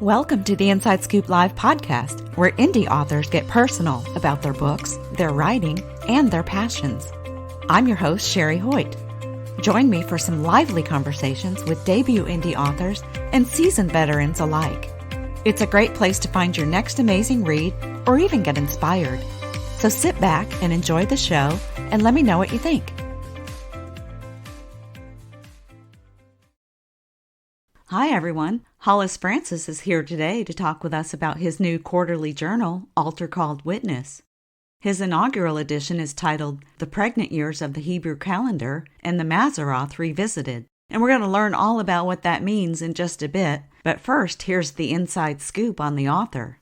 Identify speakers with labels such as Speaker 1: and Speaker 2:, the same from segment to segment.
Speaker 1: Welcome to the Inside Scoop Live podcast, where indie authors get personal about their books, their writing, and their passions. I'm your host, Sherry Hoyt. Join me for some lively conversations with debut indie authors and seasoned veterans alike. It's a great place to find your next amazing read or even get inspired. So sit back and enjoy the show and let me know what you think. Hi, everyone. Hollis Frances is here today to talk with us about his new quarterly journal, Altar Called Witness. His inaugural edition is titled The Pregnant Years of the Hebrew Calendar and the Mazzaroth Revisited. And we're going to learn all about what that means in just a bit. But first, here's the inside scoop on the author.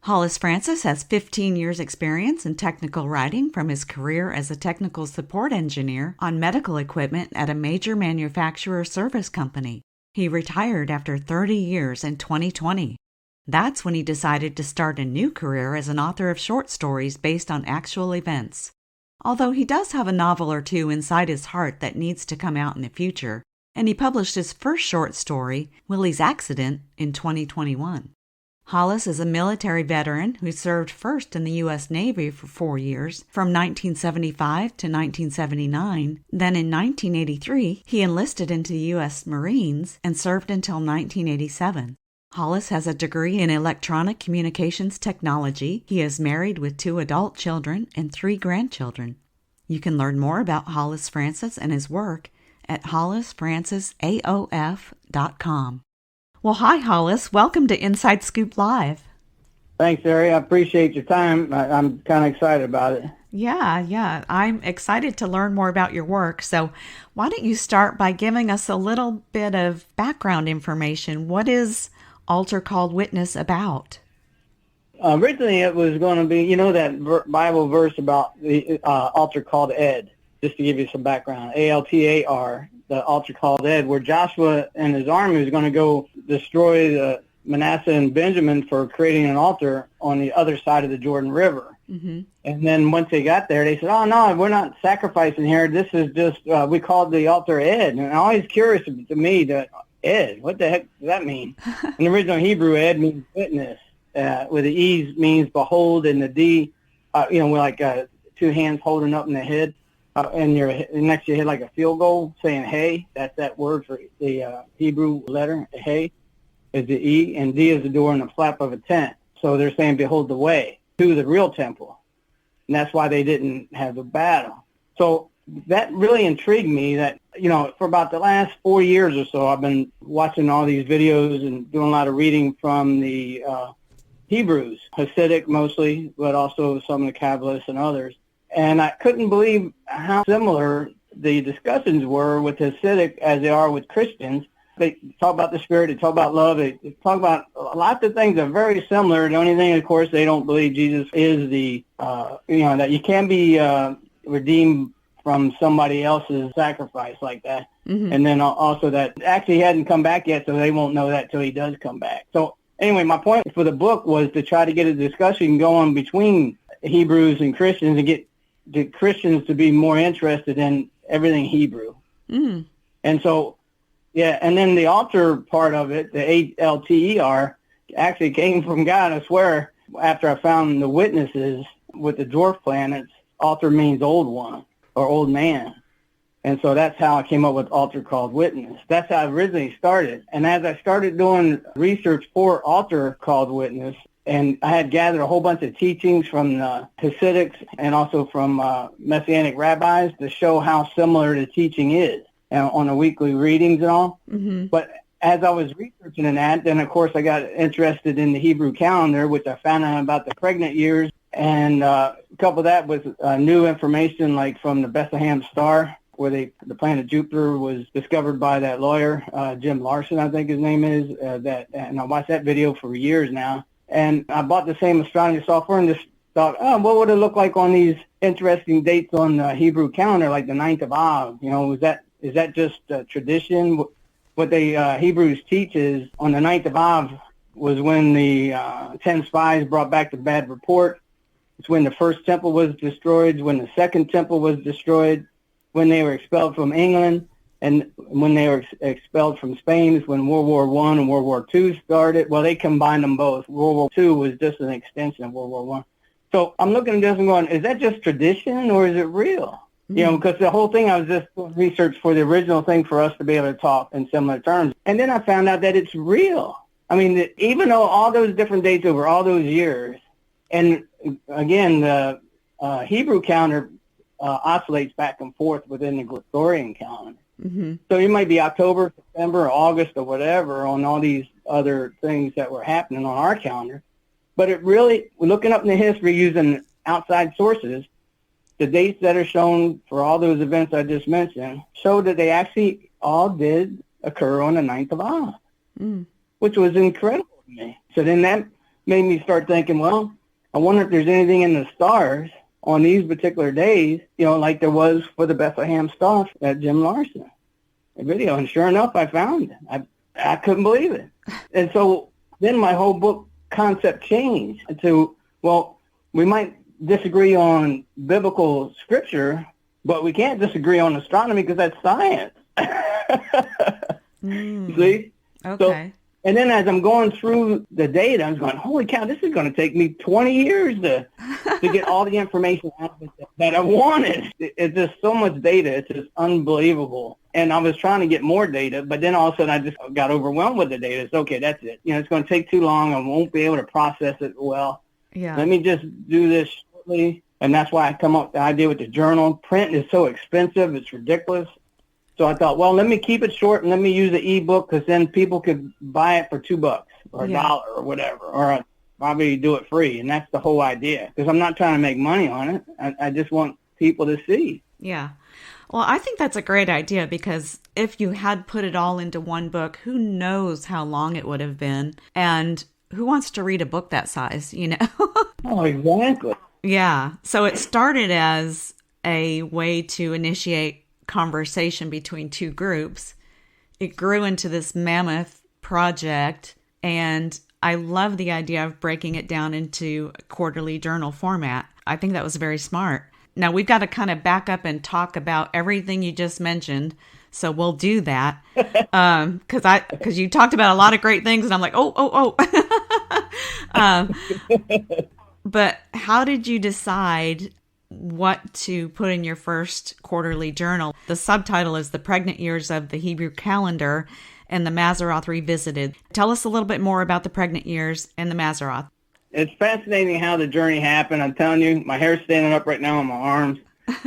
Speaker 1: Hollis Frances has 15 years' experience in technical writing from his career as a technical support engineer on medical equipment at a major manufacturer service company. He retired after 30 years in 2020. That's when he decided to start a new career as an author of short stories based on actual events. Although he does have a novel or two inside his heart that needs to come out in the future, and he published his first short story, Willy's Accident, in 2021. Hollis is a military veteran who served first in the U.S. Navy for 4 years, from 1975 to 1979. Then in 1983, he enlisted into the U.S. Marines and served until 1987. Hollis has a degree in electronic communications technology. He is married with 2 adult children and 3 grandchildren. You can learn more about Hollis Frances and his work at HollisFrancesaof.com. Well, hi, Hollis. Welcome to Inside Scoop Live.
Speaker 2: Thanks, Harry. I appreciate your time. I'm kind of excited about it.
Speaker 1: Yeah. I'm excited to learn more about your work. So why don't you start by giving us a little bit of background information? What is Altar Called Witness about?
Speaker 2: Originally, it was going to be, that Bible verse about the altar called Ed, just to give you some background, Altar, the altar called Ed, where Joshua and his army was going to go destroy the Manasseh and Benjamin for creating an altar on the other side of the Jordan River. Mm-hmm. And then once they got there, they said, oh, no, we're not sacrificing here. This is just, we called the altar Ed. And I'm always curious to me, Ed, what the heck does that mean? In the original Hebrew, Ed means witness, with the E means behold, and the D, like 2 hands holding up in the head. And next to your head like a field goal, saying hey. That's that word for the Hebrew letter. Hey is the E, and D is the door and the flap of a tent. So they're saying, behold the way to the real temple. And that's why they didn't have the battle. So that really intrigued me that, for about the last 4 years or so, I've been watching all these videos and doing a lot of reading from the Hebrews, Hasidic mostly, but also some of the Kabbalists and others. And I couldn't believe how similar the discussions were with Hasidic as they are with Christians. They talk about the Spirit, they talk about love, they talk about lots of things that are very similar. The only thing, of course, they don't believe Jesus is the, that you can be redeemed from somebody else's sacrifice like that. Mm-hmm. And then also that actually he hadn't come back yet, so they won't know that till he does come back. So anyway, my point for the book was to try to get a discussion going between Hebrews and Christians and get the Christians to be more interested in everything Hebrew. Mm. And so, and then the altar part of it, the ALTER, actually came from God, I swear, after I found the witnesses with the dwarf planets. Altar means old one or old man. And so that's how I came up with Altar Called Witness. That's how I originally started. And as I started doing research for Altar Called Witness, and I had gathered a whole bunch of teachings from the Hasidics and also from Messianic rabbis to show how similar the teaching is on the weekly readings and all. Mm-hmm. But as I was researching in that, then, of course, I got interested in the Hebrew calendar, which I found out about the pregnant years. And couple that with new information like from the Bethlehem Star, where the planet Jupiter was discovered by that lawyer, Jim Larson, I think his name is, and I watched that video for years now. And I bought the same astronomy software and just thought, what would it look like on these interesting dates on the Hebrew calendar, like the 9th of Av? Is that just tradition? What the Hebrews teach is on the 9th of Av was when the 10 spies brought back the bad report. It's when the first temple was destroyed, when the second temple was destroyed, when they were expelled from England, And when they were expelled from Spain is when World War I and World War II started. Well, they combined them both. World War II was just an extension of World War I. So I'm looking at this and going, is that just tradition or is it real? You know, because the whole thing, I was just doing research for the original thing for us to be able to talk in similar terms. And then I found out that it's real. I mean, even though all those different dates over all those years, and again, the Hebrew calendar oscillates back and forth within the Gregorian calendar. Mm-hmm. So it might be October, September, or August, or whatever on all these other things that were happening on our calendar. But it really, looking up in the history using outside sources, the dates that are shown for all those events I just mentioned show that they actually all did occur on the 9th of Av, which was incredible to me. So then that made me start thinking, well, I wonder if there's anything in the stars on these particular days, you know, like there was for the Bethlehem Star at Jim Larson video. And sure enough, I found it. I couldn't believe it. And so then my whole book concept changed to, well, we might disagree on biblical scripture, but we can't disagree on astronomy because that's science. See?
Speaker 3: Okay.
Speaker 2: So, and then as I'm going through the data, I was going, holy cow, this is going to take me 20 years to get all the information out of it that I wanted. It's just so much data. It's just unbelievable. And I was trying to get more data, but then all of a sudden I just got overwhelmed with the data. It's okay, that's it. You know, it's going to take too long. I won't be able to process it well.
Speaker 3: Yeah.
Speaker 2: Let me just do this shortly. And that's why I come up with the idea with the journal. Print is so expensive. It's ridiculous. So I thought, well, let me keep it short and let me use the ebook because then people could buy it for $2 or $1 or whatever, or I'd probably do it free. And that's the whole idea because I'm not trying to make money on it. I just want people to see.
Speaker 3: Yeah. Well, I think that's a great idea because if you had put it all into one book, who knows how long it would have been, and who wants to read a book that size, you know?
Speaker 2: Oh, exactly.
Speaker 3: Yeah. So it started as a way to initiate conversation between two groups. It grew into this mammoth project, and I love the idea of breaking it down into a quarterly journal format. I think that was very smart. Now we've got to kind of back up and talk about everything you just mentioned. So we'll do that. Because you talked about a lot of great things and I'm like, oh. But how did you decide what to put in your first quarterly journal? The subtitle is The Pregnant Years of the Hebrew Calendar and the Mazzaroth Revisited. Tell us a little bit more about the pregnant years and the Mazzaroth.
Speaker 2: It's fascinating how the journey happened. I'm telling you, my hair's standing up right now on my arms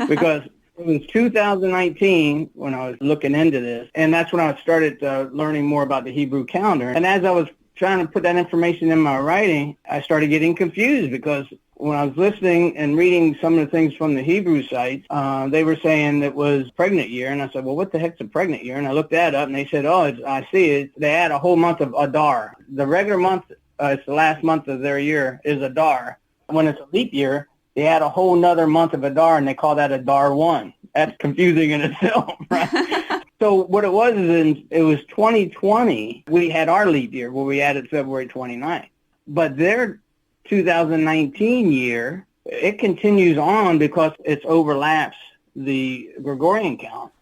Speaker 2: because it was 2019 when I was looking into this, and that's when I started learning more about the Hebrew calendar. And as I was trying to put that information in my writing, I started getting confused because when I was listening and reading some of the things from the Hebrew sites, they were saying it was pregnant year. And I said, well, what the heck's a pregnant year? And I looked that up, and they said, I see it. They add a whole month of Adar. The regular month, it's the last month of their year, is Adar. When it's a leap year, they add a whole nother month of Adar, and they call that Adar 1. That's confusing in itself, right? So what it was is it was 2020. We had our leap year where we added February 29th. But their 2019 year, it continues on because it overlaps the Gregorian calendar.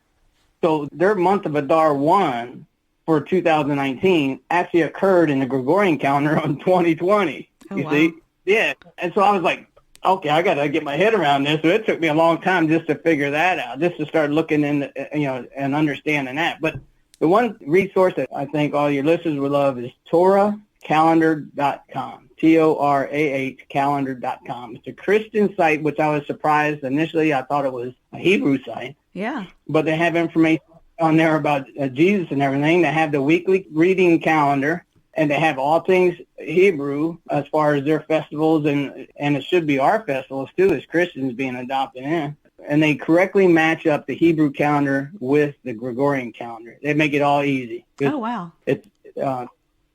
Speaker 2: So their month of Adar 1 for 2019 actually occurred in the Gregorian calendar on 2020. You see? Yeah. And so I was like, okay, I got to get my head around this. So it took me a long time just to figure that out, just to start looking in, and understanding that. But the one resource that I think all your listeners would love is TorahCalendar.com. TORAH calendar.com. It's a Christian site, which I was surprised. Initially, I thought it was a Hebrew site.
Speaker 3: Yeah.
Speaker 2: But they have information on there about Jesus and everything. They have the weekly reading calendar, and they have all things Hebrew as far as their festivals, and it should be our festivals, too, as Christians being adopted in. And they correctly match up the Hebrew calendar with the Gregorian calendar. They make it all easy.
Speaker 3: Oh, wow.
Speaker 2: It's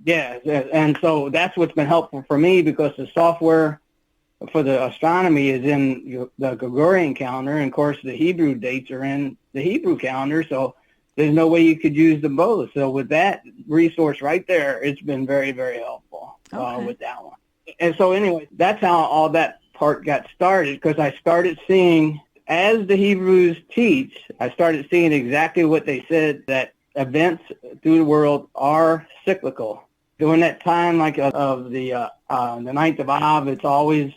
Speaker 2: yeah, and so that's what's been helpful for me because the software for the astronomy is in the Gregorian calendar, and of course the Hebrew dates are in the Hebrew calendar, so there's no way you could use them both. So with that resource right there, it's been very, very helpful with that one. And so anyway, that's how all that part got started because I started seeing as the Hebrews teach, I started seeing exactly what they said, that events through the world are cyclical. During that time, like of the ninth of Av, it's always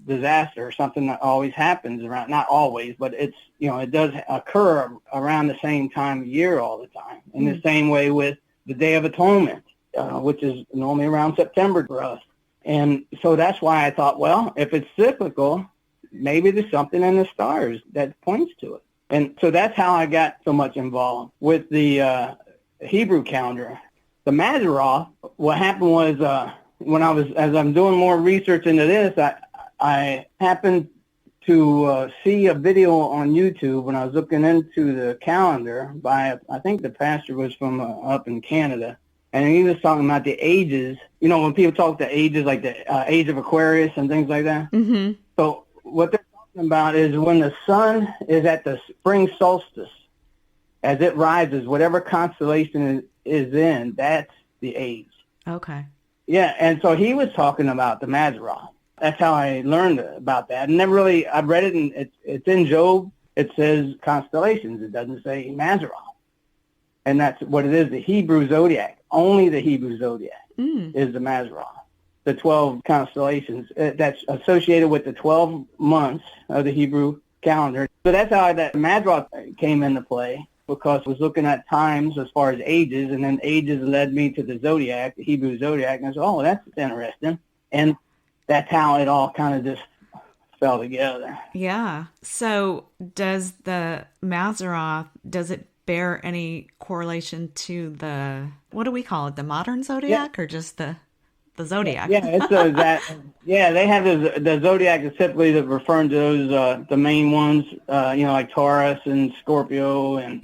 Speaker 2: disaster, or something that always happens around, not always, but it's, it does occur around the same time of year all the time. In the same way with the Day of Atonement, which is normally around September for us. And so that's why I thought, well, if it's cyclical, maybe there's something in the stars that points to it. And so that's how I got so much involved with the Hebrew calendar. The Mazzaroth, what happened was as I'm doing more research into this, I happened to see a video on YouTube when I was looking into the calendar by, I think the pastor was from up in Canada, and he was talking about the ages. When people talk the ages, like the age of Aquarius and things like that.
Speaker 3: Mm-hmm.
Speaker 2: So what they're talking about is when the sun is at the spring solstice, as it rises, whatever constellation is in, that's the age.
Speaker 3: Okay.
Speaker 2: Yeah, and so he was talking about the Mazzaroth. That's how I learned about that. And never really, I read it, and it's in Job. It says constellations. It doesn't say Mazzaroth. And that's what it is, the Hebrew Zodiac. Only the Hebrew Zodiac is the Mazzaroth. The 12 constellations that's associated with the 12 months of the Hebrew calendar. So that's how that Mazzaroth came into play, because I was looking at times as far as ages, and then ages led me to the Zodiac, the Hebrew Zodiac, and I said, oh, that's interesting. And that's how it all kind of just fell together.
Speaker 3: Yeah. So does the Mazzaroth, does it bear any correlation to the, what do we call it, the modern Zodiac, or just the Zodiac?
Speaker 2: Yeah, it's that. Yeah, they have the Zodiac is typically referring to those the main ones, like Taurus and Scorpio and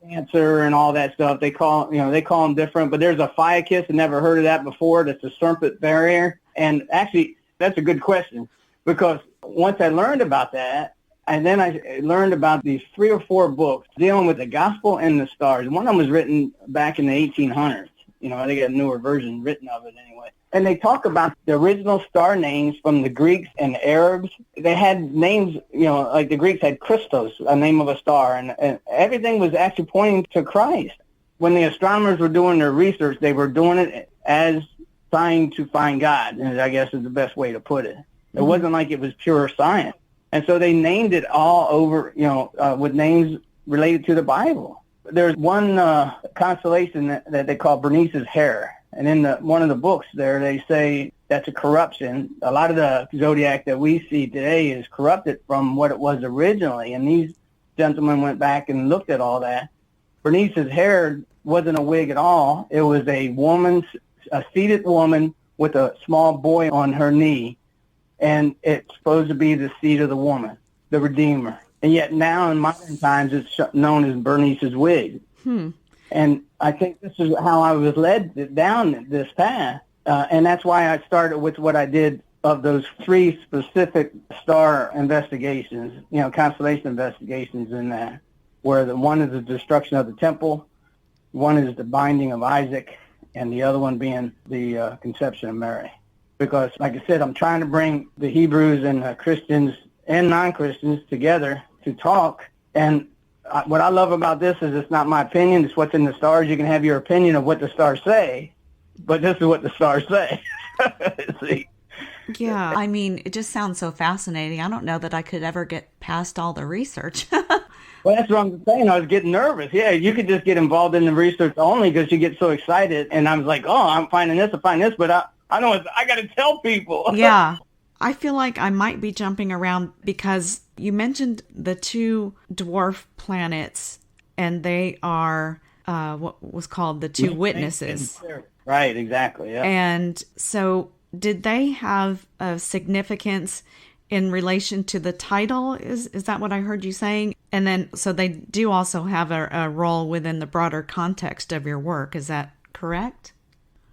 Speaker 2: Cancer and all that stuff. They call them different, but there's a Fiacus. I never heard of that before. That's a serpent barrier. And actually, that's a good question, because once I learned about that, and then I learned about these 3 or 4 books dealing with the gospel and the stars. One of them was written back in the 1800s. They got a newer version written of it anyway. And they talk about the original star names from the Greeks and the Arabs. They had names, like the Greeks had Christos, a name of a star, and everything was actually pointing to Christ. When the astronomers were doing their research, they were doing it as trying to find God, and I guess is the best way to put it. It wasn't like it was pure science. And so they named it all over, with names related to the Bible. There's one constellation that they call Bernice's Hair. And in one of the books there, they say that's a corruption. A lot of the Zodiac that we see today is corrupted from what it was originally. And these gentlemen went back and looked at all that. Bernice's hair wasn't a wig at all. It was a seated woman with a small boy on her knee. And it's supposed to be the seed of the woman, the Redeemer. And yet now in modern times, it's known as Bernice's wig. And I think this is how I was led down this path. And that's why I started with what I did of those 3 specific star investigations, constellation investigations in that, where the one is the destruction of the temple, one is the binding of Isaac, and the other one being the conception of Mary. Because, like I said, I'm trying to bring the Hebrews and Christians and non-Christians together to talk. And what I love about this is it's not my opinion. It's what's in the stars. You can have your opinion of what the stars say, but this is what the stars say. See?
Speaker 3: Yeah, I mean, it just sounds so fascinating. I don't know that I could ever get past all the research.
Speaker 2: Well, that's what I'm saying. I was getting nervous. Yeah, you could just get involved in the research only because you get so excited. And I was like, oh, I'm finding this, but I know I got to tell people.
Speaker 3: Yeah. I feel like I might be jumping around because you mentioned the 2 dwarf planets, and they are what was called the 2 witnesses.
Speaker 2: Right, exactly. Yeah.
Speaker 3: And so did they have a significance in relation to the title? Is that what I heard you saying? And then, so they do also have a role within the broader context of your work. Is that correct?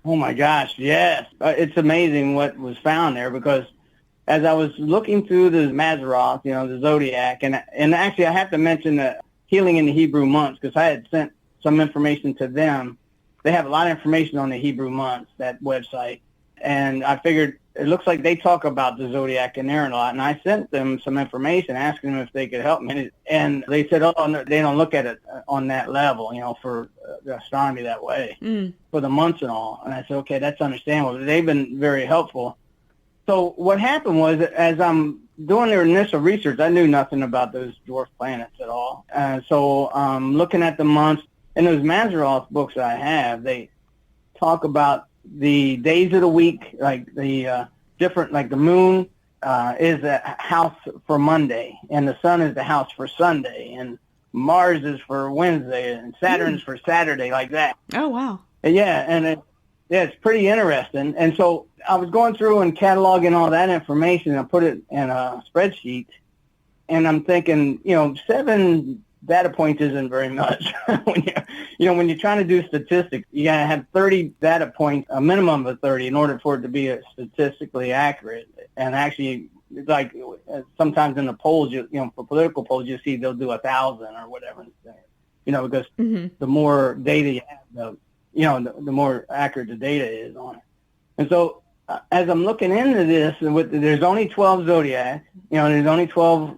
Speaker 2: Oh my gosh, yes. It's amazing what was found there, because as I was looking through the Mazzaroth, the Zodiac, and actually I have to mention the Healing in the Hebrew Months, because I had sent some information to them. They have a lot of information on the Hebrew Months, that website. And I figured it looks like they talk about the Zodiac in there a lot. And I sent them some information asking them if they could help me. And they said, oh, no, they don't look at it on that level, for the astronomy that way, for the months and all. And I said, okay, that's understandable. They've been very helpful. So what happened was, as I'm doing their initial research, I knew nothing about those dwarf planets at all. So looking at the months, in those Mazzaroth books that I have, they talk about the days of the week, like the different, like the moon is a house for Monday, and the sun is the house for Sunday, and Mars is for Wednesday, and Saturn's for Saturday, like that.
Speaker 3: Oh, wow.
Speaker 2: Yeah, and it's pretty interesting. And so I was going through and cataloging all that information, and I put it in a spreadsheet, and I'm thinking, 7 data points isn't very much. When you're trying to do statistics, you gotta have 30 data points, a minimum of 30, in order for it to be statistically accurate. And actually, like sometimes in the polls, for political polls, you see they'll do 1,000 or whatever. Because the more data you have, the more accurate the data is on it. And so, as I'm looking into this, there's only 12 zodiacs. There's only 12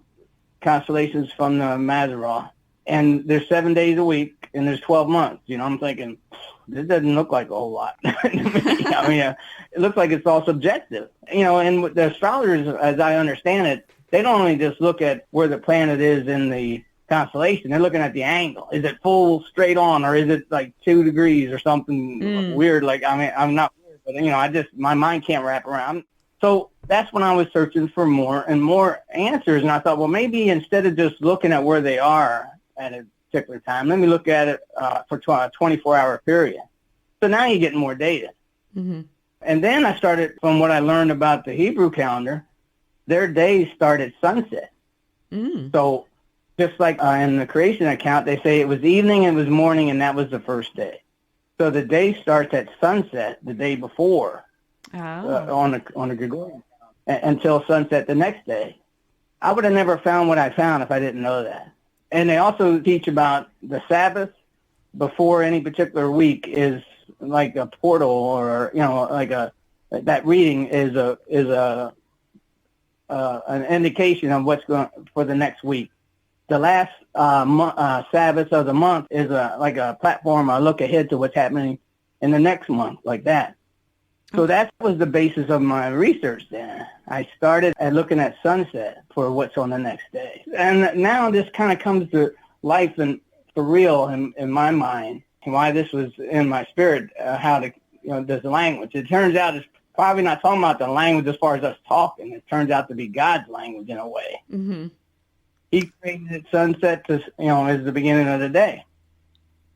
Speaker 2: constellations from the Mazzaroth, and there's 7 days a week, and there's 12 months. I'm thinking, this doesn't look like a whole lot. It looks like it's all subjective. And with the astrologers, as I understand it, they don't only just look at where the planet is in the constellation. They're looking at the angle. Is it full straight on, or is it like 2 degrees or something weird? Like, I'm not weird, but my mind can't wrap around. So that's when I was searching for more and more answers, and I thought, well, maybe instead of just looking at where they are at a particular time, let me look at it for a 24-hour period. So now you're getting more data. Mm-hmm. And then I started, from what I learned about the Hebrew calendar, their days start at sunset. So just like in the creation account, they say it was evening, it was morning, and that was the first day. So the day starts at sunset the day before. On the Gregorian until sunset the next day. I would have never found what I found if I didn't know that. And they also teach about the Sabbath before any particular week is like a portal, or that reading is an indication of what's going for the next week. The last Sabbath of the month is like a platform, a look ahead to what's happening in the next month, like that. So that was the basis of my research then. I started at looking at sunset for what's on the next day. And now this kind of comes to life and for real in my mind, and why this was in my spirit, how to, there's the language. It turns out it's probably not talking about the language as far as us talking. It turns out to be God's language in a way. Mm-hmm. He created sunset to, as the beginning of the day.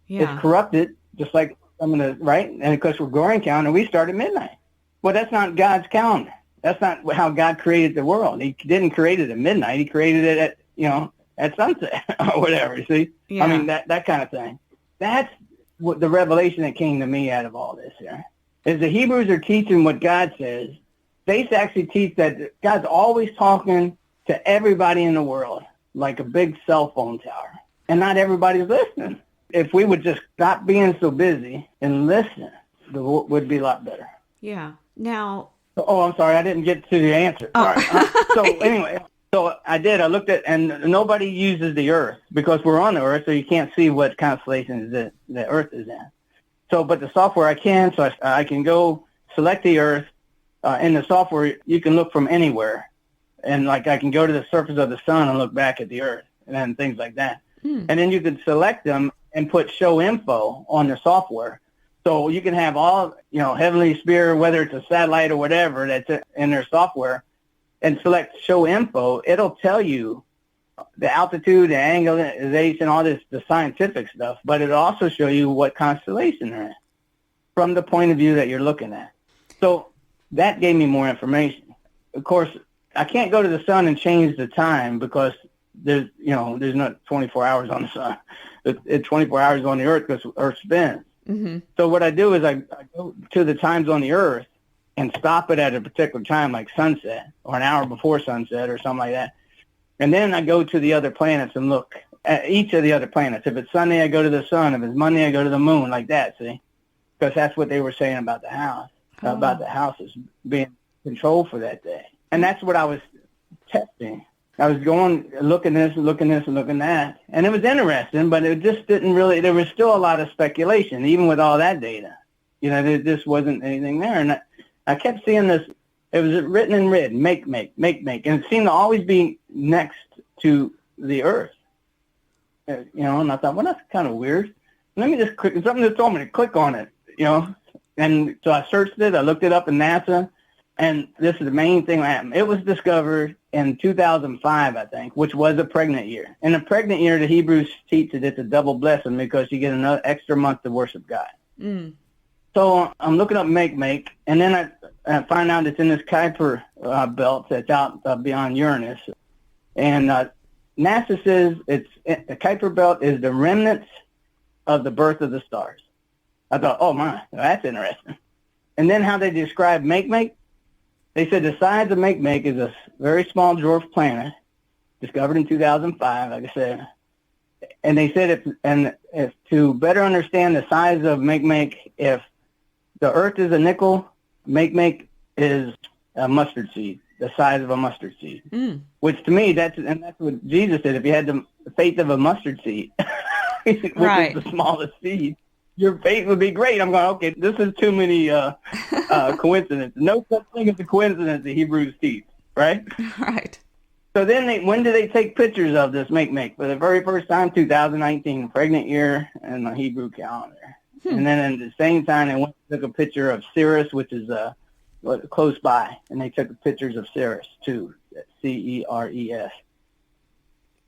Speaker 2: Yeah. It's corrupted, just like right? And of course, we're Gregorian calendar, we start at midnight. Well, that's not God's calendar. That's not how God created the world. He didn't create it at midnight. He created it at sunset or whatever, you see? Yeah. That kind of thing. That's what the revelation that came to me out of all this here, is the Hebrews are teaching what God says. They actually teach that God's always talking to everybody in the world, like a big cell phone tower, and not everybody's listening. If we would just stop being so busy and listen, the world would be a lot better.
Speaker 3: Yeah. Now.
Speaker 2: Oh, I'm sorry. I didn't get to the answer. Oh. So anyway, I did. I looked at, and nobody uses the Earth because we're on the Earth, so you can't see what constellations the Earth is in. So, but the software I can, so I can go select the Earth. In the software, you can look from anywhere. And like I can go to the surface of the sun and look back at the Earth and things like that. And then you can select them and put show info on the software. So you can have all, heavenly sphere, whether it's a satellite or whatever that's in their software, and select show info. It'll tell you the altitude, the angulation, all this, the scientific stuff, but it'll also show you what constellation they're in from the point of view that you're looking at. So that gave me more information. Of course, I can't go to the sun and change the time because there's not 24 hours on the sun. It's 24 hours on the Earth because Earth spins. Mm-hmm. So what I do is I go to the times on the Earth and stop it at a particular time, like sunset or an hour before sunset or something like that. And then I go to the other planets and look at each of the other planets. If it's Sunday, I go to the sun. If it's Monday, I go to the moon, like that, see? Because that's what they were saying about the house, about the houses being control for that day. And that's what I was testing. I was going, looking this, and looking that. And it was interesting, but it just didn't really, there was still a lot of speculation, even with all that data. You know, there just wasn't anything there. And I kept seeing this, it was written in red, make. And it seemed to always be next to the earth. You know, and I thought, well, that's kind of weird. Let me just click, something just told me to click on it, you know. And so I searched it, I looked it up in NASA, and this is the main thing that happened. It was discovered in 2005, I think, which was a pregnant year. In a pregnant year, the Hebrews teach that it's a double blessing because you get another extra month to worship God. Mm. So I'm looking up make, and then I find out it's in this Kuiper belt that's out beyond Uranus. And NASA says the Kuiper belt is the remnants of the birth of the stars. I thought, oh my, that's interesting. And then how they describe make, they said the size of make is a very small dwarf planet discovered in 2005, like I said. And they said if to better understand the size of make, if the Earth is a nickel, make is a mustard seed, the size of a mustard seed. Mm. Which to me, that's what Jesus said. If you had the faith of a mustard seed, which
Speaker 3: right.
Speaker 2: is the smallest seed, your faith would be great. I'm going, okay, this is too many coincidences. No such thing as a coincidence, the Hebrews teach, right?
Speaker 3: Right.
Speaker 2: So then when did they take pictures of this make? For the very first time, 2019, pregnant year in the Hebrew calendar. And then at the same time, they went and took a picture of Ceres, which is close by, and they took pictures of Ceres too, Ceres.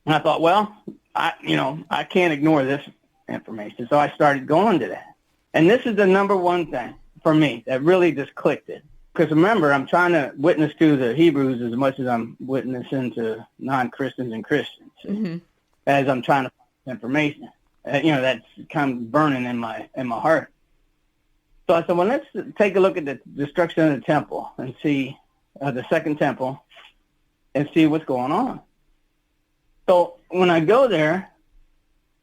Speaker 2: And I thought, well, I can't ignore this information, so I started going to that. And this is the number one thing for me that really just clicked it. Because remember, I'm trying to witness to the Hebrews as much as I'm witnessing to non-Christians and Christians, as I'm trying to find information. That's kind of burning in my heart. So I said, well, let's take a look at the destruction of the temple and see the second temple and see what's going on. So when I go there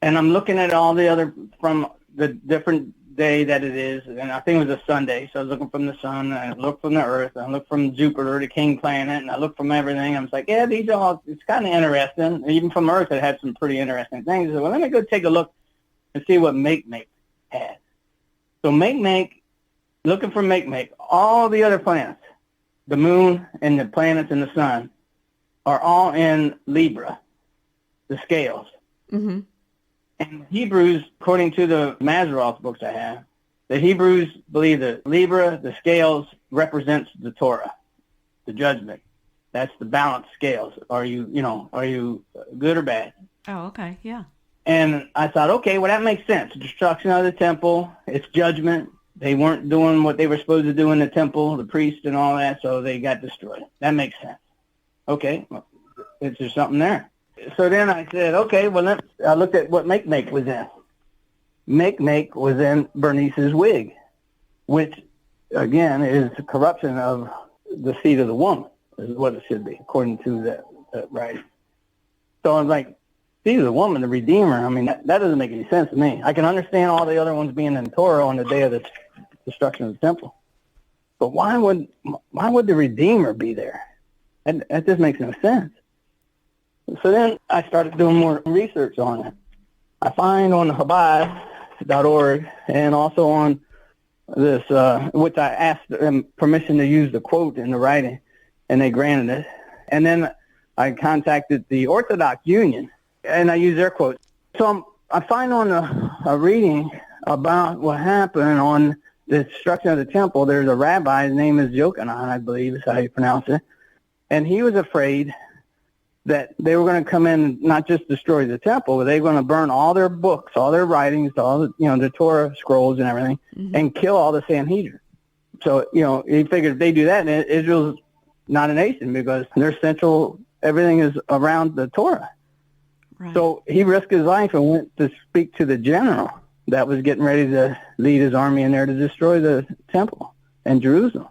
Speaker 2: and I'm looking at all the other, from the different day that it is, and I think it was a Sunday, so I was looking from the sun, and I looked from the earth, and I looked from Jupiter, the king planet, and I looked from everything. I was like, yeah, these are all, it's kind of interesting. Even from earth, it had some pretty interesting things. So, well, let me go take a look and see what make had. So looking for make, all the other planets, the moon and the planets and the sun, are all in Libra, the scales. Mm-hmm. And Hebrews, according to the Mazzaroth books I have, the Hebrews believe that Libra, the scales, represents the Torah, the judgment. That's the balanced scales. Are you good or bad?
Speaker 3: Oh, okay, yeah.
Speaker 2: And I thought, okay, well, that makes sense. Destruction of the temple, it's judgment. They weren't doing what they were supposed to do in the temple, the priests and all that, so they got destroyed. That makes sense. Okay, well, is there something there? So then I said, okay, well, I looked at what make was in. Make was in Bernice's wig, which, again, is corruption of the seed of the woman, is what it should be, according to that writing. So I was like, seed of the woman, the Redeemer, I mean, that doesn't make any sense to me. I can understand all the other ones being in Torah on the day of the destruction of the temple. But why would the Redeemer be there? That just makes no sense. So then I started doing more research on it. I find on Chabad.org and also on this, which I asked them permission to use the quote in the writing, and they granted it. And then I contacted the Orthodox Union, and I used their quote. So I find on a reading about what happened on the destruction of the temple, there's a rabbi, his name is Yochanan, I believe is how you pronounce it, and he was afraid that they were going to come in and not just destroy the temple, but they were going to burn all their books, all their writings, all the, the Torah scrolls and everything, and kill all the Sanhedrin. So, he figured if they do that, then Israel's not a nation because their central, everything is around the Torah. Right. So he risked his life and went to speak to the general that was getting ready to lead his army in there to destroy the temple in Jerusalem.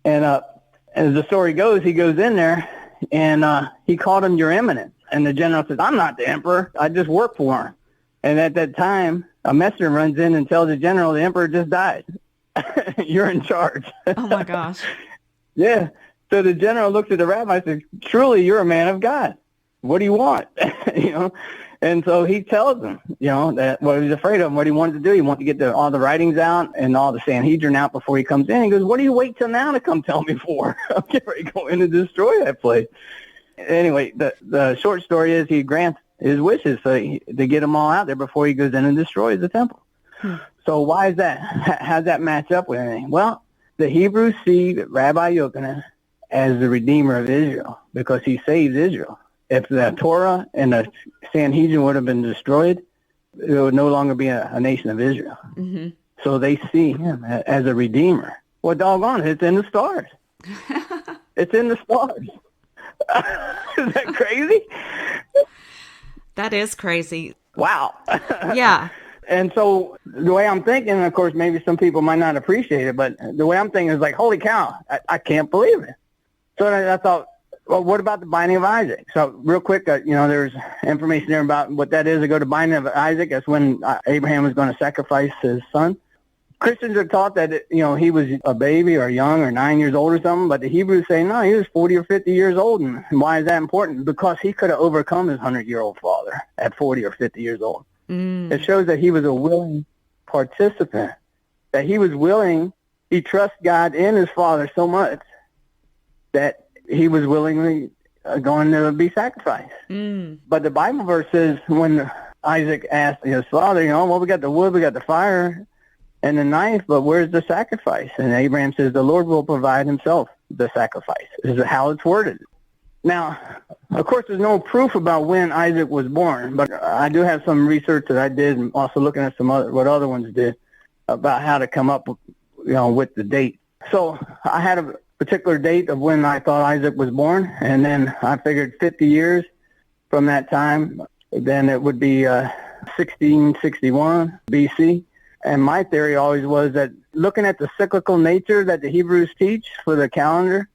Speaker 2: And as the story goes, he goes in there, and he called him, Your Eminence. And the general says, I'm not the emperor. I just work for him. And at that time, a messenger runs in and tells the general, the emperor just died. You're in charge.
Speaker 3: Oh, my gosh.
Speaker 2: Yeah. So the general looks at the rabbi and says, truly, you're a man of God. What do you want? you know? And so he tells him, you know, that what he's afraid of, what he wanted to do. He wanted to get all the writings out and all the Sanhedrin out before he comes in. He goes, what do you wait till now to come tell me for? I'm getting ready to go in and destroy that place. Anyway, the short story is he grants his wishes to get them all out there before he goes in and destroys the temple. So why is that? How does that match up with anything? Well, the Hebrews see Rabbi Yochanan as the Redeemer of Israel because he saves Israel. If the Torah and the Sanhedrin would have been destroyed, it would no longer be a nation of Israel. Mm-hmm. So they see him as a Redeemer. Well, doggone it, it's in the stars. It's in the stars. Is that crazy?
Speaker 3: That is crazy.
Speaker 2: Wow.
Speaker 3: Yeah.
Speaker 2: And so the way I'm thinking, of course, maybe some people might not appreciate it, but the way I'm thinking is like, holy cow, I can't believe it. So I thought, well, what about the binding of Isaac? So real quick, there's information there about what that is. I go to binding of Isaac. That's when Abraham was going to sacrifice his son. Christians are taught that, he was a baby or young or 9 years old or something, but the Hebrews say, no, he was 40 or 50 years old. And why is that important? Because he could have overcome his 100-year-old father at 40 or 50 years old. Mm. It shows that he was a willing participant, that he was willing, he trusts God in his father so much that he was willingly going to be sacrificed. Mm. But the Bible verse says when Isaac asked his father, well, we got the wood, we got the fire and the knife, but where's the sacrifice? And Abraham says, the Lord will provide himself the sacrifice. This is how it's worded. Now, of course, there's no proof about when Isaac was born, but I do have some research that I did, and also looking at what other ones did about how to come up, with the date. So I had a particular date of when I thought Isaac was born, and then I figured 50 years from that time, then it would be 1661 BC. And my theory always was that looking at the cyclical nature that the Hebrews teach for the calendar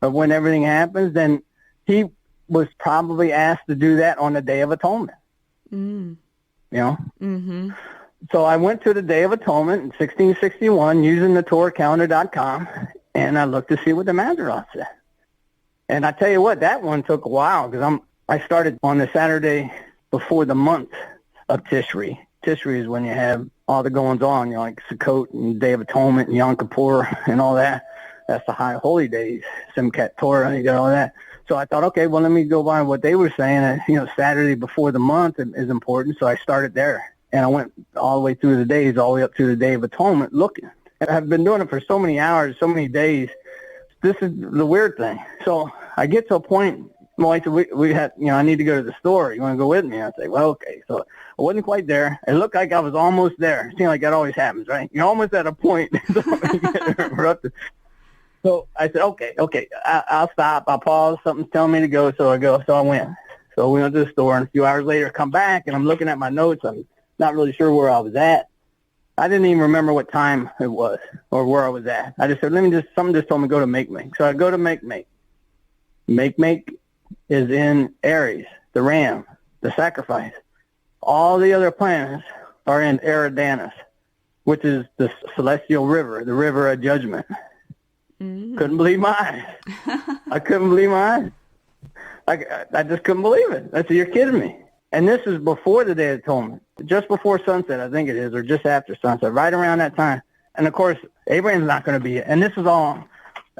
Speaker 2: of when everything happens, then he was probably asked to do that on the Day of Atonement. Mm. Mm-hmm. So I went to the Day of Atonement in 1661 using the TorahCalendar.com, and I looked to see what the Mazzaroth said. And I tell you what, that one took a while because I started on the Saturday before the month of Tishri. Tishri is when you have all the goings on, like Sukkot and Day of Atonement and Yom Kippur and all that. That's the high holy days, Simchat Torah, you got all that. So I thought, okay, well, let me go by what they were saying. Saturday before the month is important, so I started there. And I went all the way through the days, all the way up to the Day of Atonement looking. And I've been doing it for so many hours, so many days. This is the weird thing. So I get to a point, well, we had, I need to go to the store. You want to go with me? I say, well, okay. So I wasn't quite there. It looked like I was almost there. It seemed like that always happens, right? You're almost at a point. So I said, okay, I'll stop. I'll pause. Something's telling me to go, so I go. So I went. So we went to the store, and a few hours later, I come back, and I'm looking at my notes. I'm not really sure where I was at. I didn't even remember what time it was or where I was at. I just said, something just told me to go to Make. So I go to Make. Make is in Aries, the ram, the sacrifice. All the other planets are in Eridanus, which is the celestial river, the river of judgment. Mm-hmm. Couldn't believe my eyes. I couldn't believe my eyes. I just couldn't believe it. I said, you're kidding me. And this is before the Day of Atonement, just before sunset, I think it is, or just after sunset, right around that time. And, of course, Abraham's not going to be it. And this is all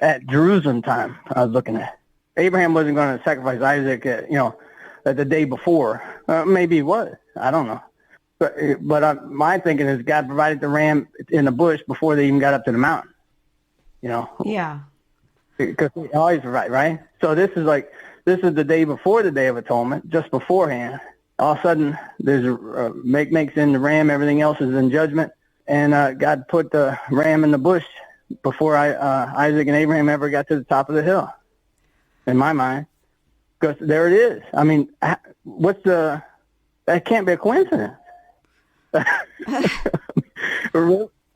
Speaker 2: at Jerusalem time I was looking at. Abraham wasn't going to sacrifice Isaac, at the day before. Maybe he was. I don't know. But my thinking is God provided the ram in the bush before they even got up to the mountain.
Speaker 3: Yeah.
Speaker 2: Because he always right? So this is the day before the Day of Atonement, just beforehand. All of a sudden, there's makes in the ram, everything else is in judgment, and God put the ram in the bush before Isaac and Abraham ever got to the top of the hill, in my mind. Because there it is. I mean, that can't be a coincidence.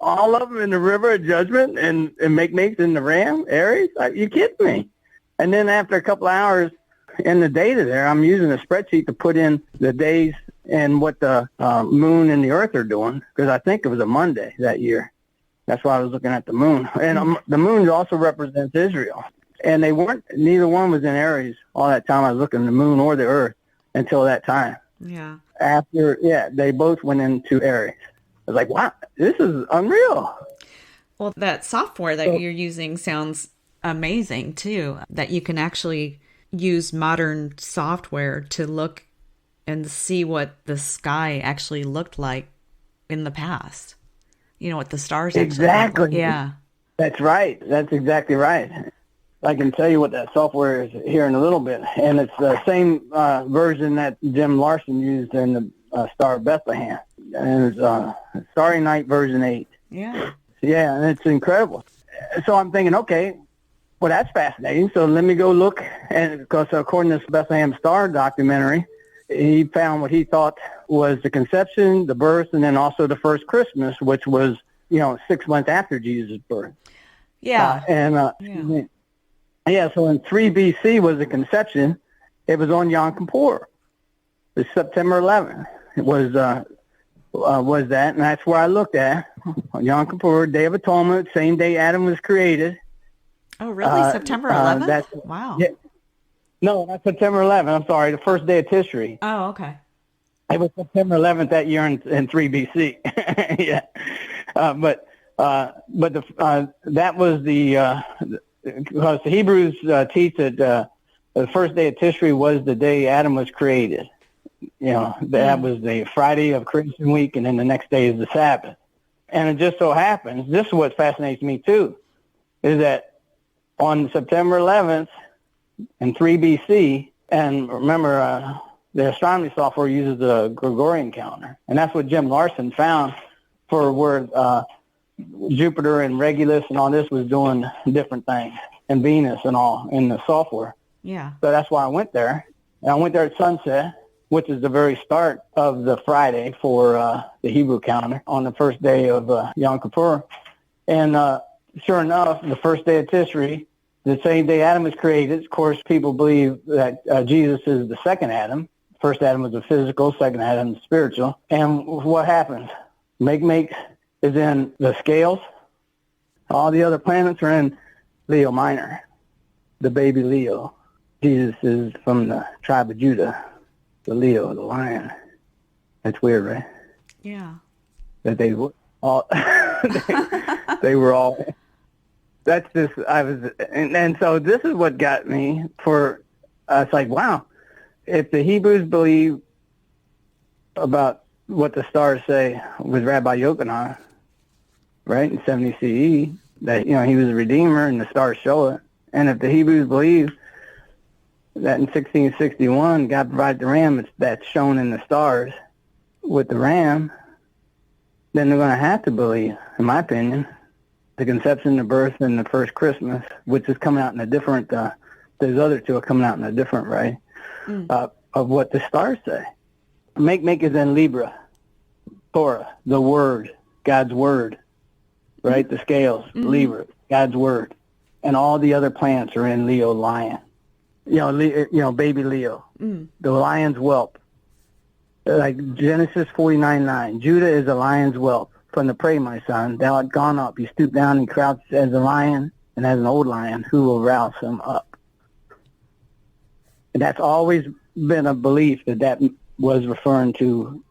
Speaker 2: All of them in the river of judgment and makes in the ram, Aries? Are you kidding me? And then after a couple of hours in the data there, I'm using a spreadsheet to put in the days and what the moon and the earth are doing, because I think it was a Monday that year. That's why I was looking at the moon. And the moon also represents Israel. And neither one was in Aries all that time I was looking, the moon or the earth, until that time.
Speaker 3: Yeah.
Speaker 2: They both went into Aries. I was like, wow, this is unreal.
Speaker 3: Well, that software that you're using sounds amazing too, that you can actually use modern software to look and see what the sky actually looked like in the past. You know, what the stars actually looked like. Yeah.
Speaker 2: That's right. That's exactly right. I can tell you what that software is here in a little bit. And it's the same version that Jim Larson used in the Star of Bethlehem. And it's Starry Night version 8.
Speaker 3: Yeah.
Speaker 2: Yeah, and it's incredible. So I'm thinking, okay, well, that's fascinating. So let me go look. And because according to this Bethlehem Star documentary, he found what he thought was the conception, the birth, and then also the first Christmas, which was, 6 months after Jesus' birth.
Speaker 3: Yeah.
Speaker 2: So in 3 BC was the conception. It was on Yom Kippur. It's September 11th. It was that, and that's where I looked at. On Yom Kippur, Day of Atonement, same day Adam was created.
Speaker 3: Oh, really? September 11th? Wow.
Speaker 2: Yeah. No, not September 11th. I'm sorry, the first day of Tishri.
Speaker 3: Oh, okay.
Speaker 2: It was September 11th that year in 3 BC. Yeah. But that was because the Hebrews teach that the first day of Tishri was the day Adam was created. That was the Friday of Creation Week, and then the next day is the Sabbath. And it just so happens, this is what fascinates me too, is that on September 11th in 3 BC, and remember, the astronomy software uses the Gregorian calendar, and that's what Jim Larson found for where Jupiter and Regulus and all this was doing different things, and Venus and all in the software.
Speaker 3: Yeah.
Speaker 2: So that's why I went there. And I went there at sunset, which is the very start of the Friday for the Hebrew calendar on the first day of Yom Kippur. And sure enough, the first day of Tishri, the same day Adam was created. Of course, people believe that Jesus is the second Adam. First Adam was the physical, second Adam the spiritual. And what happens? Make is in the scales. All the other planets are in Leo Minor, the baby Leo. Jesus is from the tribe of Judah, the Leo, the lion. That's weird, right?
Speaker 3: Yeah.
Speaker 2: That they were all, they were all, that's just, and so this is what got me it's like, wow, if the Hebrews believe about what the stars say with Rabbi Yochanan, right, in 70 CE, that, he was a redeemer and the stars show it. And if the Hebrews believe that in 1661 God provided the ram that's shown in the stars with the ram, then they're going to have to believe, in my opinion, the conception, the birth, and the first Christmas, which is coming out in a different, those other two are coming out in a different way, of what the stars say. Make is in Libra, Torah, the Word, God's Word, right? The scales, Libra, God's Word. And all the other planets are in Leo, Lion. Baby Leo, the lion's whelp. Like Genesis 49:9, Judah is a lion's whelp. From the prey, my son, thou art gone up. You stoop down and crouch as a lion, and as an old lion, who will rouse him up? And that's always been a belief that was referring to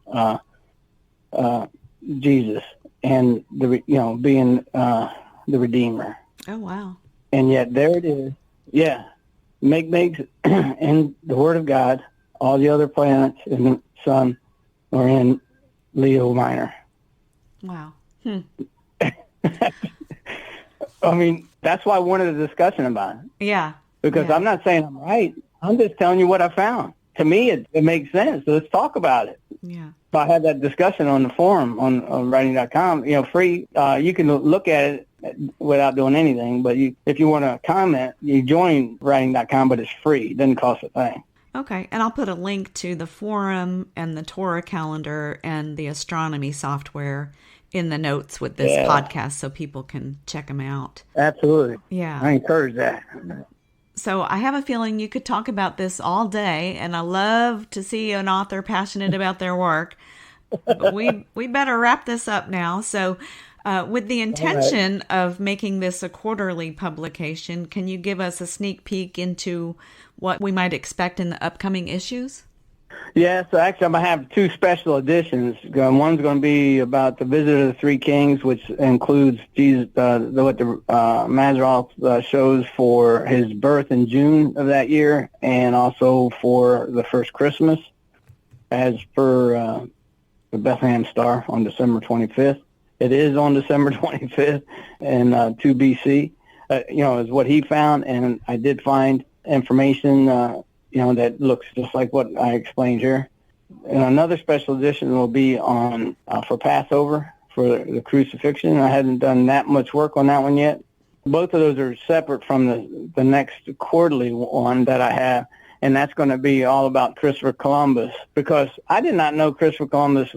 Speaker 2: Jesus and being the Redeemer.
Speaker 3: Oh wow!
Speaker 2: And yet there it is. Yeah. Makes in the Word of God, all the other planets in the sun are in Leo Minor.
Speaker 3: Wow.
Speaker 2: I mean, that's why I wanted a discussion about it.
Speaker 3: Yeah.
Speaker 2: Because I'm not saying I'm right. I'm just telling you what I found. To me, it makes sense. So let's talk about it.
Speaker 3: Yeah.
Speaker 2: So I had that discussion on the forum on writing.com, free. You can look at it without doing anything, but if you want to comment, you join writing.com, but it's free. It doesn't cost a thing.
Speaker 3: Okay, and I'll put a link to the forum and the Torah calendar and the astronomy software in the notes with this podcast so people can check them out.
Speaker 2: Absolutely.
Speaker 3: Yeah.
Speaker 2: I encourage that.
Speaker 3: So I have a feeling you could talk about this all day, and I love to see an author passionate about their work. But we better wrap this up now. So With the intention of making this a quarterly publication, can you give us a sneak peek into what we might expect in the upcoming issues?
Speaker 2: Yeah, so actually I'm going to have two special editions. One's going to be about the Visit of the Three Kings, which includes Jesus, what the Mazzaroth shows for his birth in June of that year, and also for the first Christmas, as per the Bethlehem Star on December 25th. It is on December 25th in 2 BC, is what he found, and I did find information that looks just like what I explained here. And another special edition will be on for Passover, for the crucifixion. I hadn't done that much work on that one yet. Both of those are separate from the next quarterly one that I have, and that's going to be all about Christopher Columbus, because I did not know Christopher Columbus,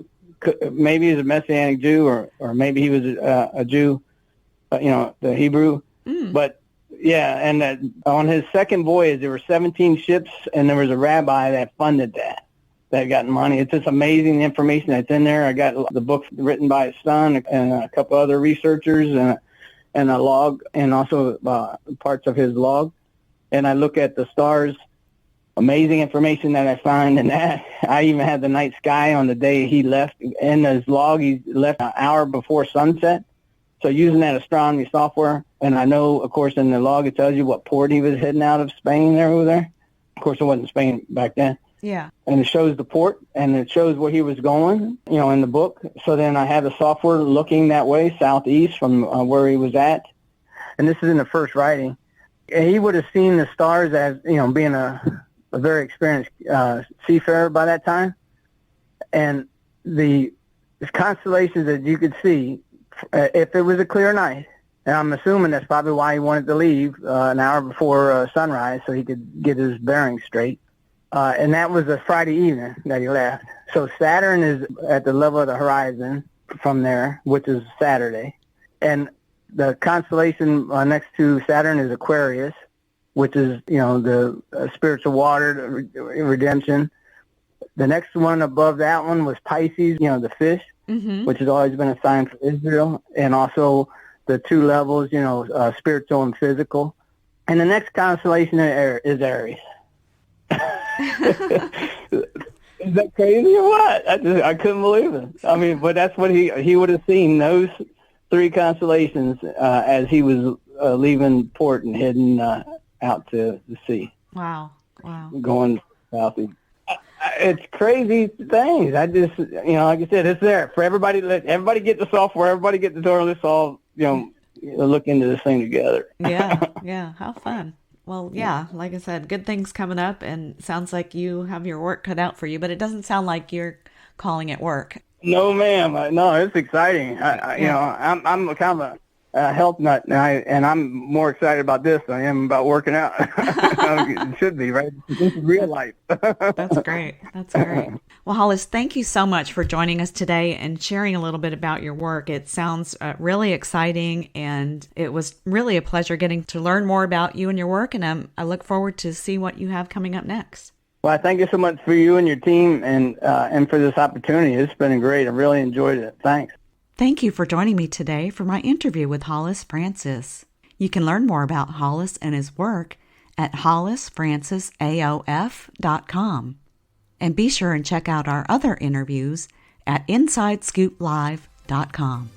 Speaker 2: maybe he's a Messianic Jew, or maybe he was a Jew, the Hebrew, but yeah, and on his second voyage, there were 17 ships, and there was a rabbi that funded that got money. It's just amazing the information that's in there. I got the book written by his son and a couple other researchers and a log, and also parts of his log. And I look at the stars, amazing information that I find in that. I even had the night sky on the day he left. In his log, he left an hour before sunset. So using that astronomy software, and I know, of course, in the log it tells you what port he was heading out of Spain over there. Of course, it wasn't Spain back then.
Speaker 3: Yeah.
Speaker 2: And it shows the port, and it shows where he was going, in the book. So then I have the software looking that way, southeast from where he was at. And this is in the first writing. And he would have seen the stars as, being a very experienced seafarer by that time. And the constellations that you could see, if it was a clear night, and I'm assuming that's probably why he wanted to leave an hour before sunrise so he could get his bearings straight. And that was a Friday evening that he left. So Saturn is at the level of the horizon from there, which is Saturday. And the constellation next to Saturn is Aquarius, which is, the spiritual water, the redemption. The next one above that one was Pisces, the fish, which has always been a sign for Israel, and also the two levels, spiritual and physical. And the next constellation is Aries. Is that crazy or what? I couldn't believe it. I mean, but that's what he would have seen, those three constellations as he was leaving port and heading out to the sea.
Speaker 3: Wow.
Speaker 2: Going southeast. It's crazy things. I just, like I said, it's there for everybody. Let everybody get the software. Everybody get the door. Let's all, look into this thing together.
Speaker 3: Yeah. How fun. Well, yeah, like I said, good things coming up, and sounds like you have your work cut out for you, but it doesn't sound like you're calling it work.
Speaker 2: No, ma'am. No, it's exciting. I'm kind of a health nut, and I'm more excited about this than I am about working out. It should be, right? This is real life.
Speaker 3: That's great. Well, Hollis, thank you so much for joining us today and sharing a little bit about your work. It sounds really exciting, and it was really a pleasure getting to learn more about you and your work, and I look forward to see what you have coming up next.
Speaker 2: Well, I thank you so much for you and your team and for this opportunity. It's been great. I really enjoyed it. Thanks.
Speaker 1: Thank you for joining me today for my interview with Hollis Frances. You can learn more about Hollis and his work at HollisFrancesAOF.com. And be sure and check out our other interviews at InsideScoopLive.com.